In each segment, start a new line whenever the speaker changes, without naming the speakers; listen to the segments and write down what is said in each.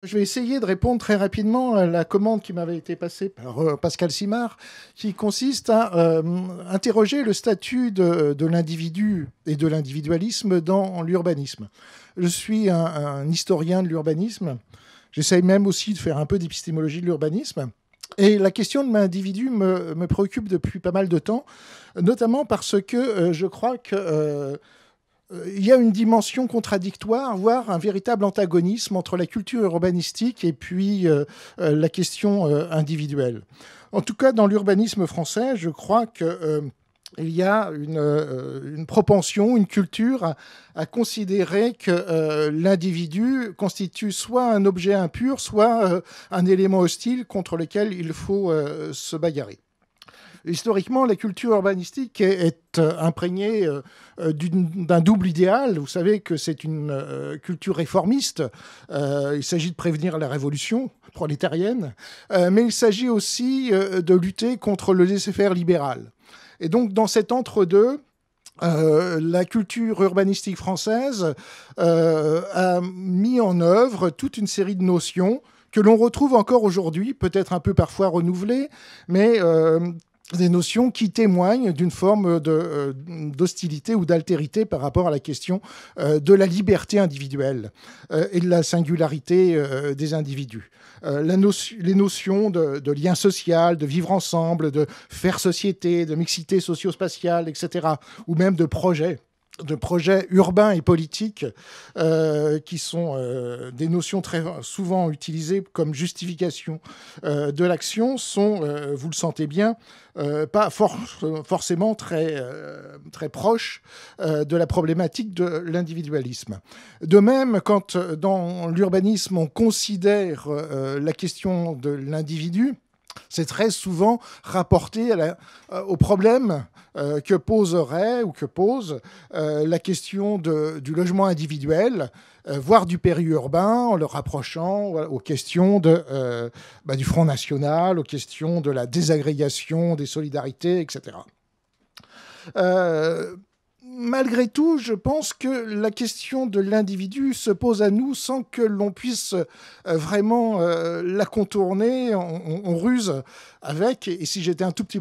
Je vais essayer de répondre très rapidement à la commande qui m'avait été passée par Pascal Simard, qui consiste à interroger le statut de l'individu et de l'individualisme dans l'urbanisme. Je suis un historien de l'urbanisme. J'essaye même aussi de faire un peu d'épistémologie de l'urbanisme. Et la question de l'individu me préoccupe depuis pas mal de temps, notamment parce que je crois que il y a une dimension contradictoire, voire un véritable antagonisme entre la culture urbanistique et puis la question individuelle. En tout cas, dans l'urbanisme français, je crois que il y a une propension, une culture à considérer que l'individu constitue soit un objet impur, soit un élément hostile contre lequel il faut se bagarrer. Historiquement, la culture urbanistique est imprégnée d'un double idéal. Vous savez que c'est une culture réformiste. Il s'agit de prévenir la révolution prolétarienne, mais il s'agit aussi de lutter contre le laisser-faire libéral. Et donc, dans cet entre-deux, la culture urbanistique française a mis en œuvre toute une série de notions que l'on retrouve encore aujourd'hui, peut-être un peu parfois renouvelées, mais des notions qui témoignent d'une forme d'hostilité ou d'altérité par rapport à la question de la liberté individuelle et de la singularité des individus. Les notions de lien social, de vivre ensemble, de faire société, de mixité socio-spatiale, etc., ou même de projets urbains et politiques qui sont des notions très souvent utilisées comme justification de l'action sont, vous le sentez bien, pas forcément très proches de la problématique de l'individualisme. De même, quand dans l'urbanisme on considère la question de l'individu, c'est très souvent rapporté au problème que poserait ou que pose la question du logement individuel, voire du périurbain, en le rapprochant aux questions du Front National, aux questions de la désagrégation des solidarités, etc. Malgré tout, je pense que la question de l'individu se pose à nous sans que l'on puisse vraiment la contourner. On ruse avec, et si j'étais un petit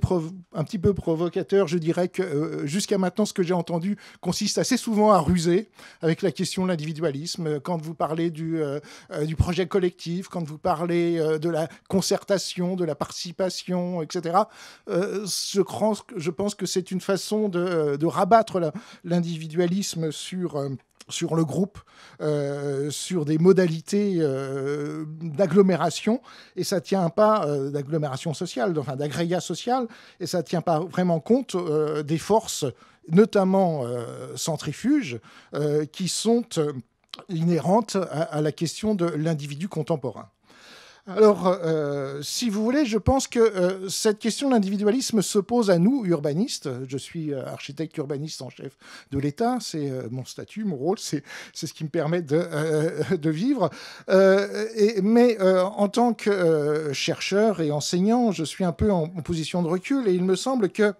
peu provocateur, je dirais que jusqu'à maintenant, ce que j'ai entendu consiste assez souvent à ruser avec la question de l'individualisme. Quand vous parlez du projet collectif, quand vous parlez de la concertation, de la participation, etc., je pense que c'est une façon de rabattre l'individualisme sur le groupe, sur des modalités d'agglomération, et ça ne tient pas d'agglomération sociale, enfin d'agrégat social, et ça ne tient pas vraiment compte des forces, notamment centrifuges, qui sont inhérentes à la question de l'individu contemporain. Alors, si vous voulez, je pense que cette question de l'individualisme se pose à nous, urbanistes. Je suis architecte urbaniste en chef de l'État. C'est mon statut, mon rôle. C'est ce qui me permet de vivre. Mais en tant que chercheur et enseignant, je suis un peu en position de recul. Et il me semble que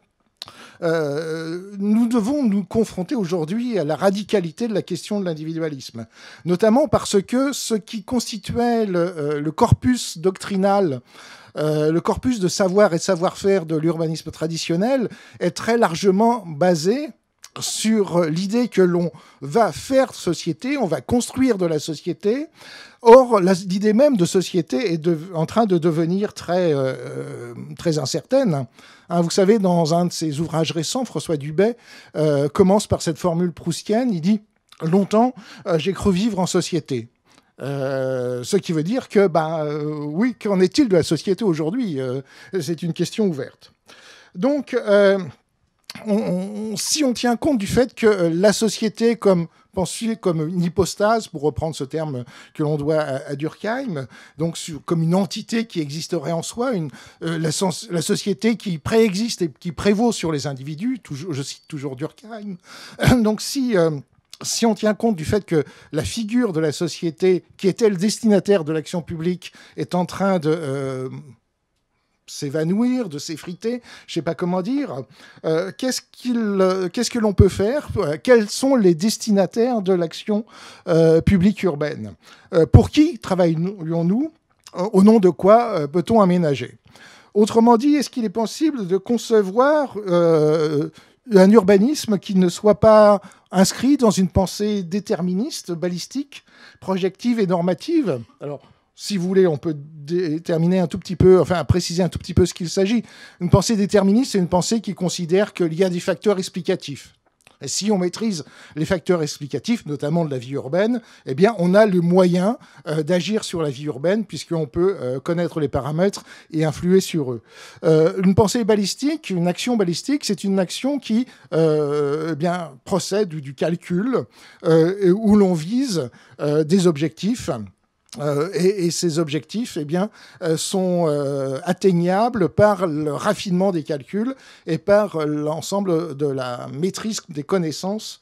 nous devons nous confronter aujourd'hui à la radicalité de la question de l'individualisme, notamment parce que ce qui constituait le corpus doctrinal, le corpus de savoir et de savoir-faire de l'urbanisme traditionnel est très largement basé sur l'idée que l'on va faire société, on va construire de la société. Or, l'idée même de société est en train de devenir très incertaine. Vous savez, dans un de ses ouvrages récents, François Dubay commence par cette formule proustienne. Il dit « Longtemps, j'ai cru vivre en société ». Ce qui veut dire que, oui, qu'en est-il de la société aujourd'hui ? C'est une question ouverte. Donc, si on tient compte du fait que la société, pensée comme une hypostase, pour reprendre ce terme que l'on doit à Durkheim, donc comme une entité qui existerait en soi, la société qui préexiste et qui prévaut sur les individus, je cite toujours Durkheim. Donc si on tient compte du fait que la figure de la société, qui était le destinataire de l'action publique, est en train de s'évanouir, de s'effriter, je ne sais pas comment dire. Qu'est-ce que l'on peut faire? Quels sont les destinataires de l'action publique urbaine? Pour qui travaillons-nous? Au nom de quoi peut-on aménager? Autrement dit, est-ce qu'il est possible de concevoir un urbanisme qui ne soit pas inscrit dans une pensée déterministe, balistique, projective et normative? Alors, si vous voulez, on peut déterminer un tout petit peu, enfin préciser un tout petit peu ce qu'il s'agit. Une pensée déterministe, c'est une pensée qui considère qu'il y a des facteurs explicatifs. Et si on maîtrise les facteurs explicatifs, notamment de la vie urbaine, eh bien, on a le moyen d'agir sur la vie urbaine, puisqu'on peut connaître les paramètres et influer sur eux. Une pensée balistique, une action balistique, c'est une action qui procède du calcul, où l'on vise des objectifs. Et ces objectifs sont atteignables par le raffinement des calculs et par l'ensemble de la maîtrise des connaissances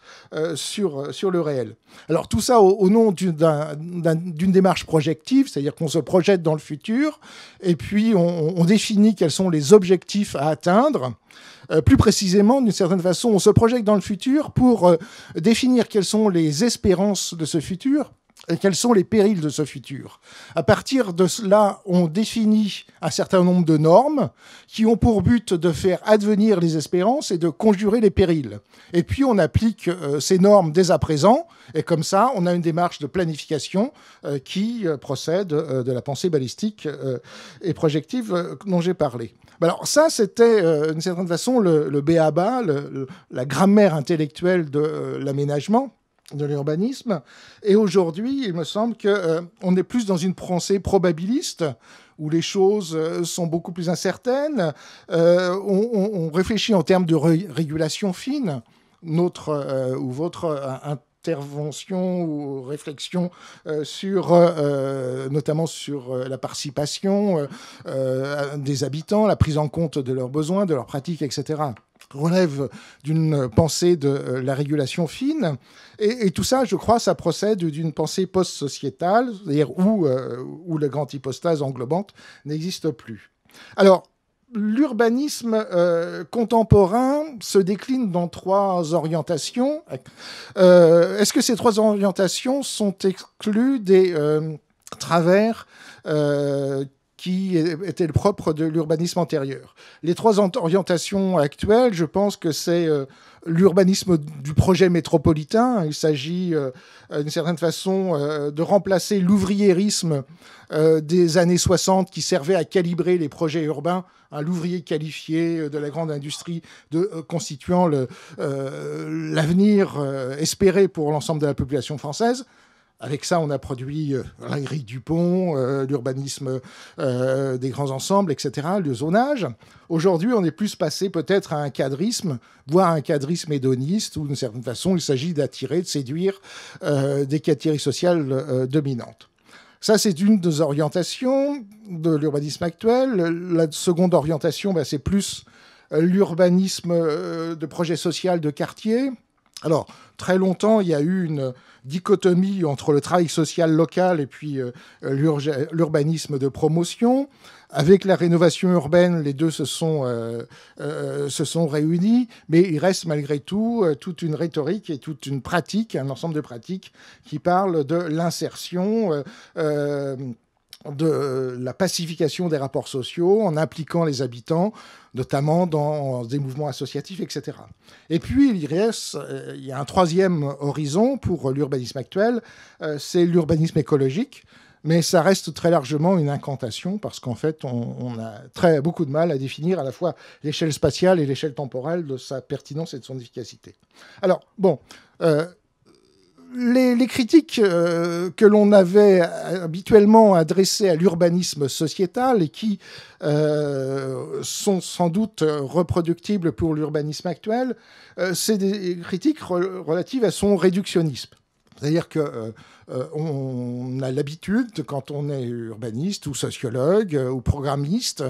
sur le réel. Alors tout ça au nom d'une démarche projective, c'est-à-dire qu'on se projette dans le futur et puis on définit quels sont les objectifs à atteindre. Plus précisément, d'une certaine façon, on se projette dans le futur pour définir quelles sont les espérances de ce futur et quels sont les périls de ce futur. À partir de cela, on définit un certain nombre de normes qui ont pour but de faire advenir les espérances et de conjurer les périls. Et puis, on applique ces normes dès à présent, et comme ça, on a une démarche de planification qui procède de la pensée balistique et projective dont j'ai parlé. Alors ça, c'était d'une certaine façon le b.a.-ba, la grammaire intellectuelle de l'aménagement, de l'urbanisme. Et aujourd'hui, il me semble qu'on est plus dans une pensée probabiliste, où les choses sont beaucoup plus incertaines. On réfléchit en termes de régulation fine. Notre ou votre intervention ou réflexion notamment sur la participation des habitants, la prise en compte de leurs besoins, de leurs pratiques, etc., relève d'une pensée de la régulation fine. Et tout ça, je crois, ça procède d'une pensée post-sociétale, c'est-à-dire où la grande hypostase englobante n'existe plus. Alors, l'urbanisme contemporain se décline dans 3 orientations. Est-ce que ces 3 orientations sont exclues des travers qui était le propre de l'urbanisme antérieur? Les 3 orientations actuelles, je pense que c'est l'urbanisme du projet métropolitain. Il s'agit, d'une certaine façon, de remplacer l'ouvriérisme des années 60 qui servait à calibrer les projets urbains, l'ouvrier qualifié de la grande industrie constituant l'avenir espéré pour l'ensemble de la population française. Avec ça, on a produit la grille du pont, l'urbanisme des grands ensembles, etc., le zonage. Aujourd'hui, on est plus passé peut-être à un cadrisme, voire un cadrisme hédoniste, où d'une certaine façon, il s'agit d'attirer, de séduire des catégories sociales dominantes. Ça, c'est une des orientations de l'urbanisme actuel. La seconde orientation, c'est plus l'urbanisme de projet social de quartier. Alors, très longtemps, il y a eu une dichotomie entre le travail social local et puis l'urbanisme de promotion. Avec la rénovation urbaine, les deux se sont réunis, mais il reste malgré tout toute une rhétorique et toute une pratique, un ensemble de pratiques qui parlent de l'insertion, de la pacification des rapports sociaux en impliquant les habitants, notamment dans des mouvements associatifs, etc. Et puis, il y a un 3e horizon pour l'urbanisme actuel, c'est l'urbanisme écologique, mais ça reste très largement une incantation parce qu'en fait, on a beaucoup de mal à définir à la fois l'échelle spatiale et l'échelle temporelle de sa pertinence et de son efficacité. Alors, bon... Les critiques que l'on avait habituellement adressées à l'urbanisme sociétal et qui sont sans doute reproductibles pour l'urbanisme actuel, c'est des critiques relatives à son réductionnisme. C'est-à-dire qu'on a l'habitude, quand on est urbaniste ou sociologue ou programmiste,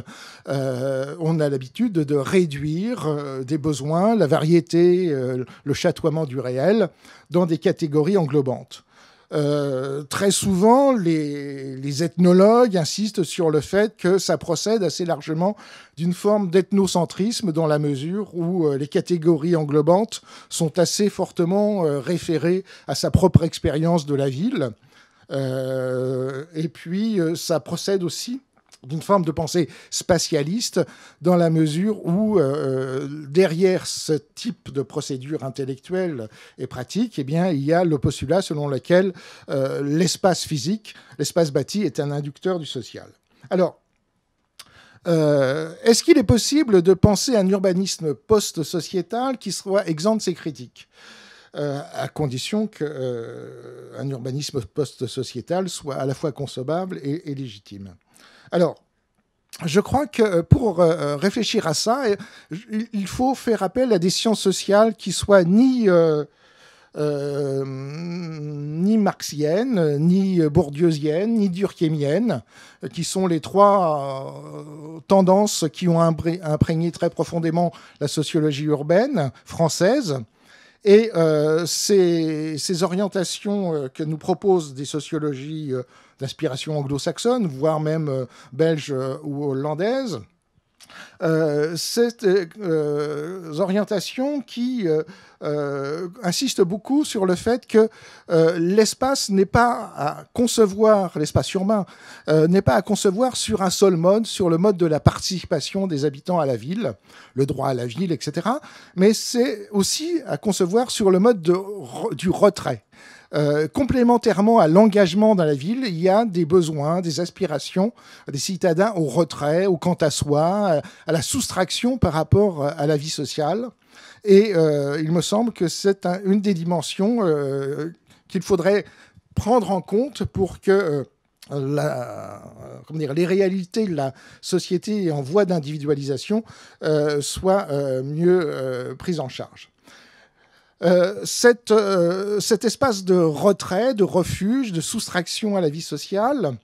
on a l'habitude de réduire des besoins, la variété, le chatoiement du réel, dans des catégories englobantes. Très souvent, les ethnologues insistent sur le fait que ça procède assez largement d'une forme d'ethnocentrisme dans la mesure où les catégories englobantes sont assez fortement référées à sa propre expérience de la ville. Et puis, ça procède aussi d'une forme de pensée spatialiste dans la mesure où, derrière ce type de procédure intellectuelle et pratique, eh bien, il y a le postulat selon lequel l'espace physique, l'espace bâti, est un inducteur du social. Alors, est-ce qu'il est possible de penser un urbanisme post-sociétal qui soit exempt de ces critiques ? À condition qu'un urbanisme post-sociétal soit à la fois concevable et légitime. Alors, je crois que pour réfléchir à ça, il faut faire appel à des sciences sociales qui soient ni marxiennes, ni bourdieusiennes, ni durkheimiennes, qui sont les trois tendances qui ont imprégné très profondément la sociologie urbaine française. Et ces orientations que nous proposent des sociologies d'inspiration anglo-saxonne, voire même belge ou hollandaise, ces orientations qui insistent beaucoup sur le fait que l'espace n'est pas à concevoir, l'espace urbain n'est pas à concevoir sur un seul mode, sur le mode de la participation des habitants à la ville, le droit à la ville, etc. Mais c'est aussi à concevoir sur le mode du retrait. Complémentairement à l'engagement dans la ville, il y a des besoins, des aspirations des citadins au retrait, au quant à soi, à la soustraction par rapport à la vie sociale. Et il me semble que c'est une des dimensions qu'il faudrait prendre en compte pour que les réalités de la société en voie d'individualisation soient mieux prises en charge. Cet espace de retrait, de refuge, de soustraction à la vie sociale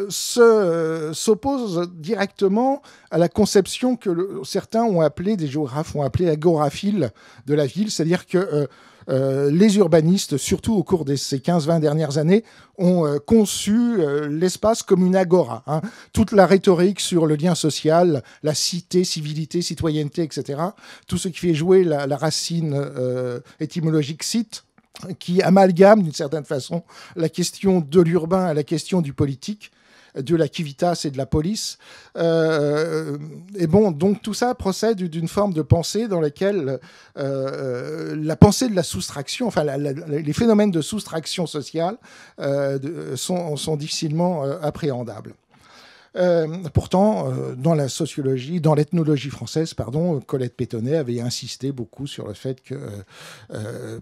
s'oppose directement à la conception que certains ont appelée, des géographes ont appelée agoraphile de la ville, c'est-à-dire que les urbanistes, surtout au cours de ces 15-20 dernières années, ont conçu l'espace comme une agora. Toute la rhétorique sur le lien social, la cité, civilité, citoyenneté, etc., tout ce qui fait jouer la racine étymologique cite, qui amalgame d'une certaine façon la question de l'urbain à la question du politique, de la civitas et de la police. Et bon, donc tout ça procède d'une forme de pensée dans laquelle la pensée de la soustraction, enfin les phénomènes de soustraction sociale sont difficilement appréhendables. Pourtant, dans la sociologie, dans l'ethnologie française, Colette Pétonnet avait insisté beaucoup sur le fait que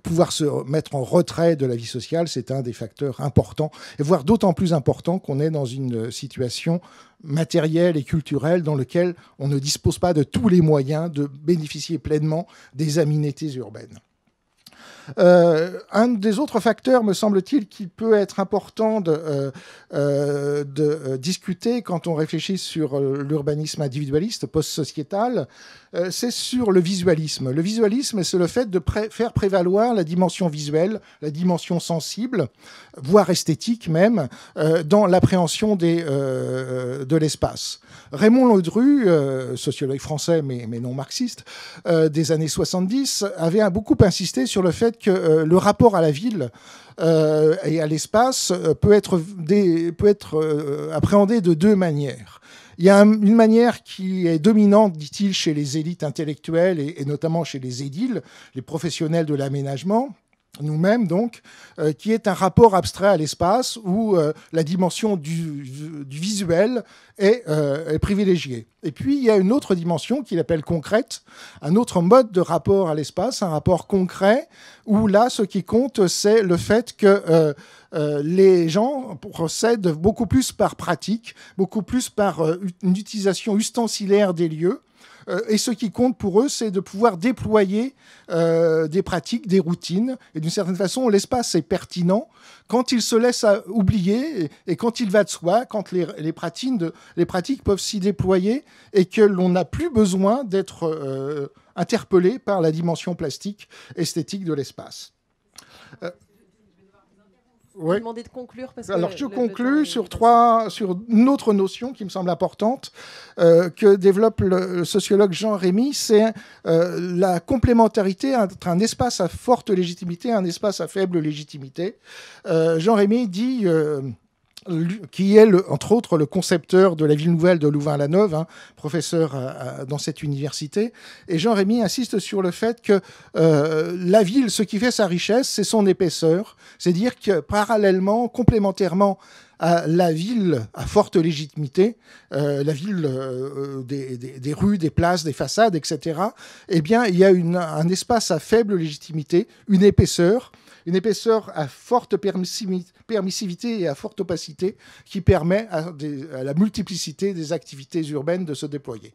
pouvoir se mettre en retrait de la vie sociale, c'est un des facteurs importants, et voire d'autant plus important qu'on est dans une situation matérielle et culturelle dans laquelle on ne dispose pas de tous les moyens de bénéficier pleinement des aménités urbaines. Un des autres facteurs, me semble-t-il, qui peut être important de discuter quand on réfléchit sur l'urbanisme individualiste, post-sociétal, c'est sur le visualisme. Le visualisme, c'est le fait de faire prévaloir la dimension visuelle, la dimension sensible, voire esthétique même, dans l'appréhension de l'espace. Raymond Ledru, sociologue français mais non marxiste, des années 70, avait beaucoup insisté sur le fait que le rapport à la ville et à l'espace peut être appréhendé de deux manières. Il y a une manière qui est dominante, dit-il, chez les élites intellectuelles et notamment chez les édiles, les professionnels de l'aménagement, nous-mêmes donc, qui est un rapport abstrait à l'espace où la dimension du visuel est privilégiée. Et puis il y a une autre dimension qu'il appelle concrète, un autre mode de rapport à l'espace, un rapport concret, où là ce qui compte c'est le fait que les gens procèdent beaucoup plus par pratique, beaucoup plus par une utilisation ustensilaire des lieux. Et ce qui compte pour eux, c'est de pouvoir déployer des pratiques, des routines. Et d'une certaine façon, l'espace est pertinent quand il se laisse oublier et quand il va de soi, quand les pratiques peuvent s'y déployer et que l'on n'a plus besoin d'être interpellé par la dimension plastique, esthétique de l'espace. Ouais.
demander de conclure parce
Alors,
que
je
le temps
conclus
est
sur
passé.
sur une autre notion qui me semble importante que développe le sociologue Jean Rémy, c'est la complémentarité entre un espace à forte légitimité et un espace à faible légitimité. Jean Rémy dit qui est, entre autres, le concepteur de la ville nouvelle de Louvain-la-Neuve, hein, professeur dans cette université. Et Jean Rémy insiste sur le fait que la ville, ce qui fait sa richesse, c'est son épaisseur. C'est-à-dire que parallèlement, complémentairement à la ville à forte légitimité, la ville des rues, des places, des façades, etc., eh bien, il y a un espace à faible légitimité, une épaisseur à forte permissivité et à forte opacité qui permet à la multiplicité des activités urbaines de se déployer.